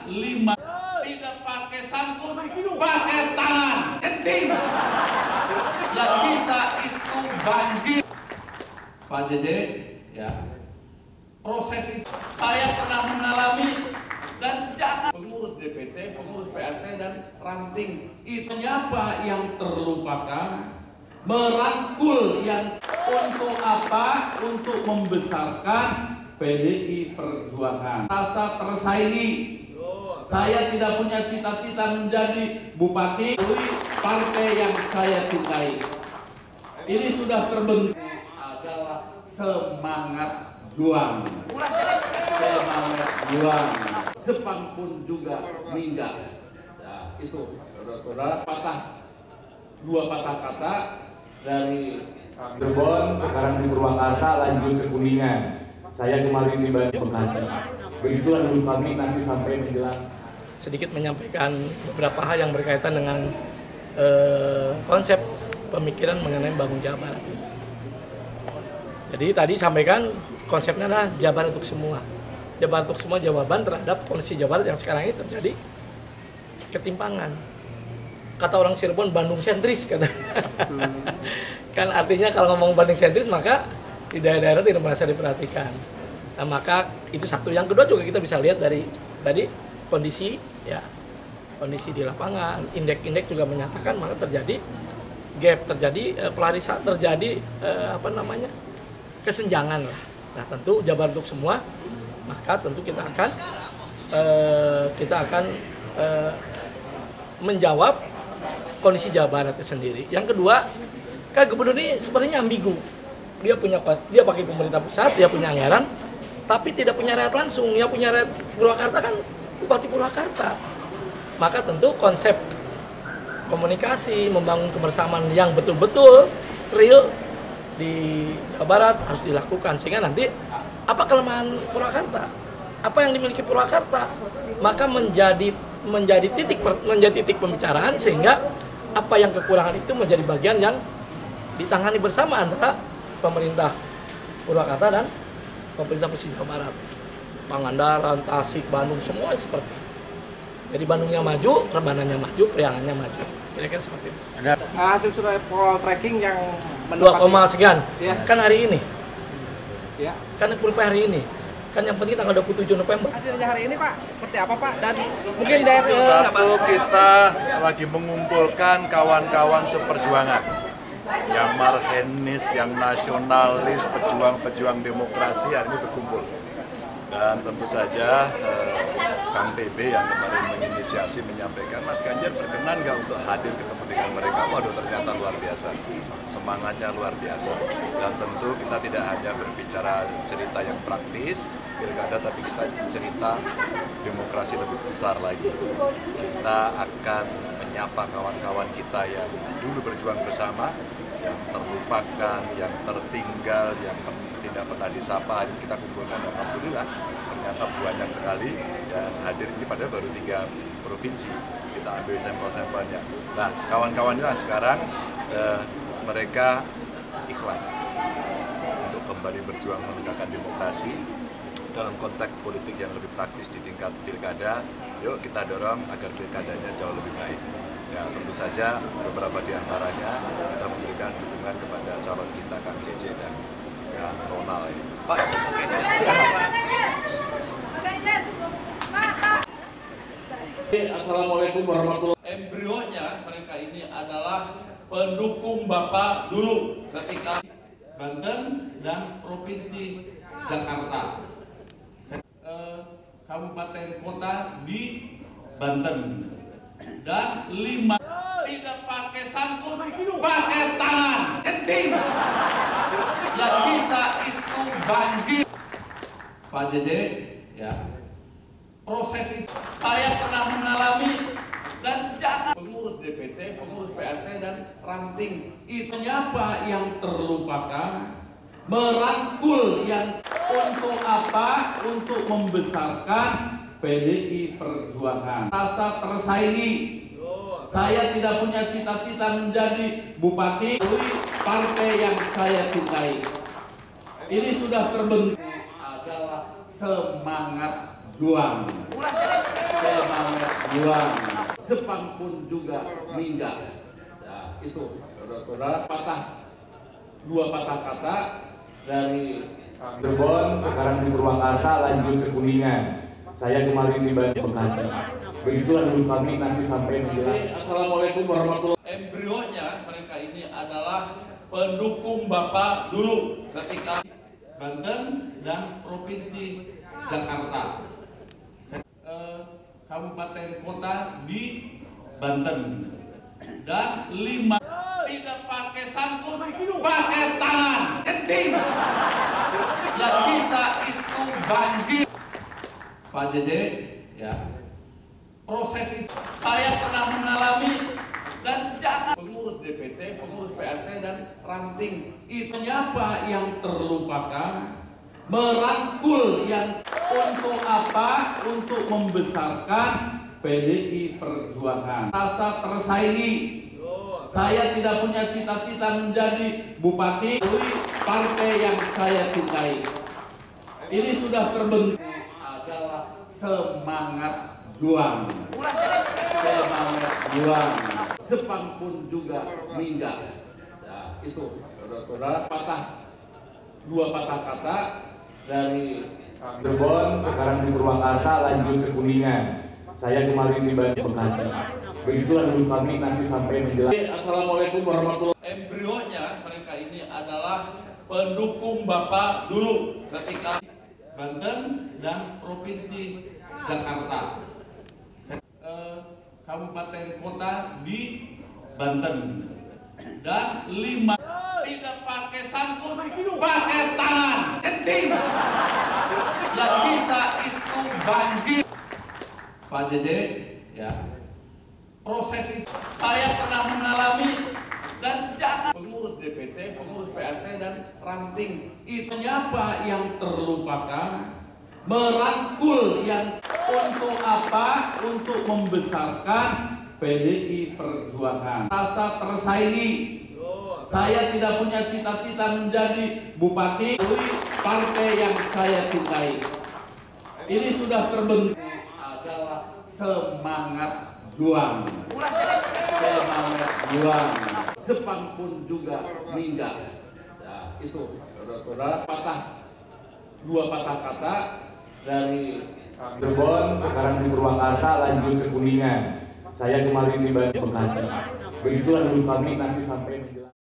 5 tidak pakai sangkut, pakai tangan, kencing. Nggak bisa itu banjir. Pak JJ, ya, proses itu saya pernah mengalami dan jangan pengurus DPC, pengurus PRC dan ranting itu apa yang terlupakan, merangkul yang untuk apa? Untuk membesarkan PDI Perjuangan. Rasa tersaingi. Saya tidak punya cita-cita menjadi bupati partai yang saya cintai. Ini sudah terbentuk adalah semangat juang. Semangat juang. Jepang pun juga minggat. Nah, itu saudara-saudara dua patah kata dari Cirebon, sekarang di Purwakarta, lanjut ke Kuningan. Saya kemarin di Bekasi. Begitulah dulu kami nanti sampai menjelang. Sedikit menyampaikan beberapa hal yang berkaitan dengan konsep pemikiran mengenai bangun Jawa Barat. Jadi tadi sampaikan konsepnya adalah Jawa Barat untuk semua. Jawa Barat untuk semua, jawaban terhadap kondisi Jawa Barat yang sekarang ini terjadi ketimpangan. Kata orang Cirebon, Bandung sentris kata. Kan artinya kalau ngomong Bandung sentris maka di daerah-daerah tidak merasa diperhatikan. Nah, maka itu satu. Yang kedua juga kita bisa lihat dari tadi kondisi ya, kondisi di lapangan, indeks juga menyatakan maka terjadi gap, terjadi pelarisan, terjadi kesenjangan lah. Nah, tentu Jawa Barat untuk semua, maka tentu kita akan menjawab kondisi Jawa Barat itu sendiri. Yang kedua, Kak Gubernur ini sebenarnya ambigu. Dia pakai pemerintah pusat, dia punya anggaran, tapi tidak punya rakyat langsung. Yang punya rakyat Purwakarta kan Bupati Purwakarta. Maka tentu konsep komunikasi, membangun kebersamaan yang betul-betul real di Jawa Barat harus dilakukan. Sehingga nanti apa kelemahan Purwakarta? Apa yang dimiliki Purwakarta? Maka menjadi titik pembicaraan, sehingga apa yang kekurangan itu menjadi bagian yang ditangani bersama antara pemerintah Purwakarta dan pemerintah Provinsi Jawa Barat. Pangandaran, Tasik, Bandung, semua seperti itu. Jadi Bandungnya maju, Rebanannya maju, Priangannya maju. Kira-kira seperti itu. Hasil survei poltreking yang 2, sekian. Ya. Kan hari ini. Ya. Kan survei hari ini. Kan yang penting tanggal 27 November. Hasilnya hari ini Pak, seperti apa Pak? Dan mungkin dari satu, kita lagi mengumpulkan kawan-kawan seperjuangan yang marhenis, yang nasionalis, pejuang-pejuang demokrasi hari ini berkumpul. Dan tentu saja Kang TB yang kemarin menginisiasi menyampaikan, Mas Ganjar berkenan nggak untuk hadir ketemu dengan mereka? Waduh, ternyata luar biasa, semangatnya luar biasa. Dan tentu kita tidak hanya berbicara cerita yang praktis pilkada, tapi kita cerita demokrasi lebih besar lagi. Kita akan menyapa kawan-kawan kita yang dulu berjuang bersama, yang terlupakan, yang tertinggal, yang tidak pernah disapa. Ini kita kumpulkan, alhamdulillah ternyata banyak sekali yang hadir. Ini padahal baru 3 provinsi, kita ambil sampel-sampelnya. Nah, kawan-kawan ini sekarang mereka ikhlas untuk kembali berjuang menegakkan demokrasi dalam konteks politik yang lebih praktis di tingkat pilkada. Yuk kita dorong agar pilkadanya jauh lebih baik. Ya, tentu saja beberapa di antaranya kita memberikan dukungan kepada calon kita Kang JJ dan Kang Ronald. Assalamualaikum warahmatullahi wabarakatuh. Embrionya mereka ini adalah pendukung Bapak dulu ketika Banten dan Provinsi Jakarta, kabupaten kota di Banten, dan 5 tidak pakai sangkut, pakai tangan, kencing. Nggak bisa itu banjir. Pak JJ, ya, proses itu saya pernah mengalami dan jangan pengurus DPC, pengurus PRC dan ranting itu apa yang terlupakan, merangkul yang untuk apa? Untuk membesarkan PDI Perjuangan. Rasa tersaingi. Saya tidak punya cita-cita menjadi bupati partai yang saya cintai. Ini sudah terbentuk adalah semangat juang. juang. Jepang pun juga minggat. Ya, itu saudara-saudara, dua patah kata dari Cirebon, sekarang di Purwakarta, lanjut ke Kuningan. Saya kemarin di Bekasi. Begitulah dulu kami nanti sampai menjelang. Assalamualaikum warahmatullahi wabarakatuh. Embrionya mereka ini adalah pendukung Bapak dulu ketika Banten dan Provinsi Jakarta. Kabupaten kota di Banten dan 5 tidak pakai sangkut, pakai tangan, kencing. Dan bisa itu banjir. Pak JJ, ya. Proses itu saya pernah mengalami dan jangan pengurus DPC, pengurus PRC dan ranting itu apa yang terlupakan, merangkul yang untuk apa? Untuk membesarkan PDI Perjuangan. Rasa tersaingi. Saya tidak punya cita-cita menjadi bupati partai yang saya cintai. Ini sudah terbentuk adalah semangat juang. Semangat juang. Jepang pun juga minggat. Ya, itu saudara-saudara, dua patah kata dari Cirebon, sekarang di Purwakarta, lanjut ke Kuningan. Saya kemarin di Bekasi. Begitulah dulu kami nanti sampai menjelang. Assalamualaikum warahmatullahi wabarakatuh. Embrionya mereka ini adalah pendukung Bapak dulu ketika Banten dan Provinsi Jakarta. Kabupaten kota di Banten dan 5 tidak pakai sangkut, pakai tangan, kencing. Dan bisa itu banjir. Pak JJ, ya. Proses itu saya pernah mengalami dan jangan pengurus DPC, pengurus PRC dan ranting itu apa yang terlupakan, merangkul yang untuk apa? Untuk membesarkan PDI Perjuangan. Rasa tersaingi. Saya tidak punya cita-cita menjadi bupati partai yang saya cintai. Ini sudah terbentuk adalah semangat juang. Semangat juang. Jepang pun juga minggat. Ya, itu saudara-saudara, dua patah kata dari Cirebon, sekarang di Purwakarta, lanjut ke Kuningan. Saya kemarin di Bekasi. Begitulah dulu kami nanti sampai menjelang.